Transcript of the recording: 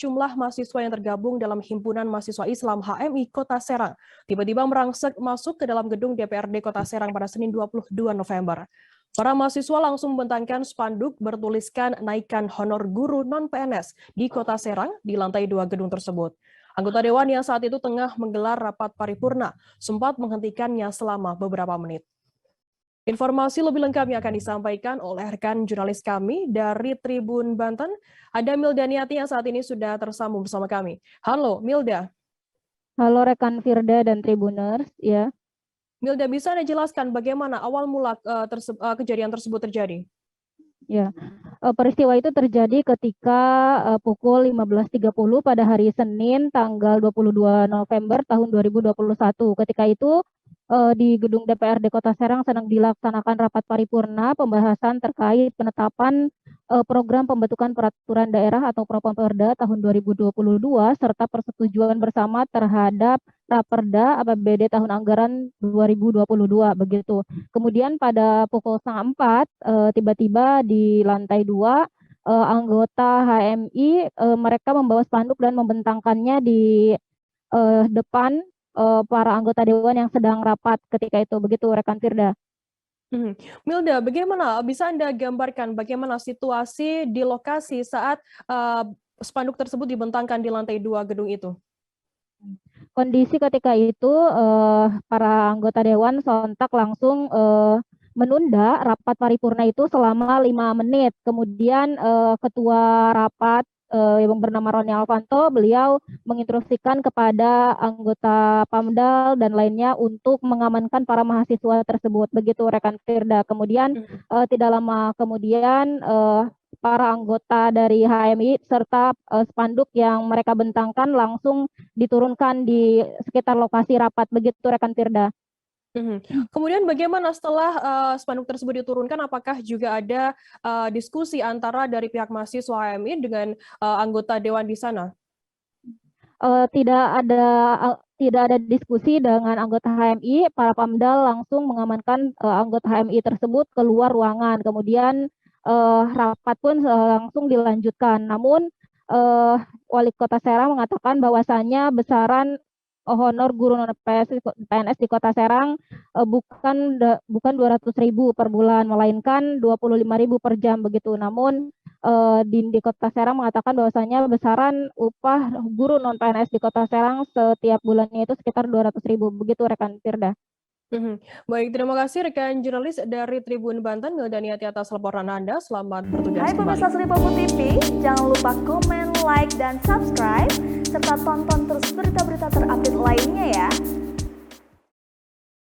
Jumlah mahasiswa yang tergabung dalam Himpunan Mahasiswa Islam HMI Kota Serang tiba-tiba merangsek masuk ke dalam gedung DPRD Kota Serang pada Senin 22 November. Para mahasiswa langsung membentangkan spanduk bertuliskan naikkan honor guru non-PNS di Kota Serang di lantai 2 gedung tersebut. Anggota Dewan yang saat itu tengah menggelar rapat paripurna sempat menghentikannya selama beberapa menit. Informasi lebih lengkapnya akan disampaikan oleh rekan jurnalis kami dari Tribun Banten. Ada Milda Niati yang saat ini sudah tersambung bersama kami. Halo Milda. Halo rekan Firda dan Tribuners, ya. Milda, bisa Anda jelaskan bagaimana awal mula kejadian tersebut terjadi? Ya, peristiwa itu terjadi ketika pukul 15.30 pada hari Senin tanggal 22 November tahun 2021. Ketika itu di gedung DPRD Kota Serang sedang dilaksanakan rapat paripurna pembahasan terkait penetapan program pembentukan peraturan daerah atau Properda tahun 2022 serta persetujuan bersama terhadap Raperda APBD tahun anggaran 2022 begitu. Kemudian pada pukul 3:30 tiba-tiba di lantai 2 anggota HMI mereka membawa spanduk dan membentangkannya di depan para anggota dewan yang sedang rapat ketika itu, begitu rekan Firda. Milda, bagaimana bisa Anda gambarkan bagaimana situasi di lokasi saat spanduk tersebut dibentangkan di lantai 2 gedung itu? Kondisi ketika itu para anggota dewan sontak langsung menunda rapat paripurna itu selama 5 menit. Kemudian ketua rapat yang bernama Roni Alvanto, beliau menginstruksikan kepada anggota Pamdal dan lainnya untuk mengamankan para mahasiswa tersebut. Begitu rekan Firda. Kemudian tidak lama kemudian para anggota dari HMI serta spanduk yang mereka bentangkan langsung diturunkan di sekitar lokasi rapat. Begitu rekan Firda. Kemudian bagaimana setelah spanduk tersebut diturunkan, apakah juga ada diskusi antara dari pihak mahasiswa HMI dengan anggota dewan di sana? Tidak ada diskusi dengan anggota HMI. Para Pamdal langsung mengamankan anggota HMI tersebut keluar ruangan. Kemudian rapat pun langsung dilanjutkan. Namun Wali Kota Serang mengatakan bahwasannya besaran honor guru non PNS di Kota Serang bukan 200.000 per bulan, melainkan 25.000 per jam begitu. Namun di Kota Serang mengatakan bahwasanya besaran upah guru non PNS di Kota Serang setiap bulannya itu sekitar 200.000 begitu rekan Firda. Baik, terima kasih rekan jurnalis dari Tribun Banten, Milda Niati atas laporan Anda. Selamat bertugas Hai kembali. pemirsa Seripopo TV, jangan lupa komen, like, dan subscribe, serta tonton terus berita-berita terupdate lainnya ya.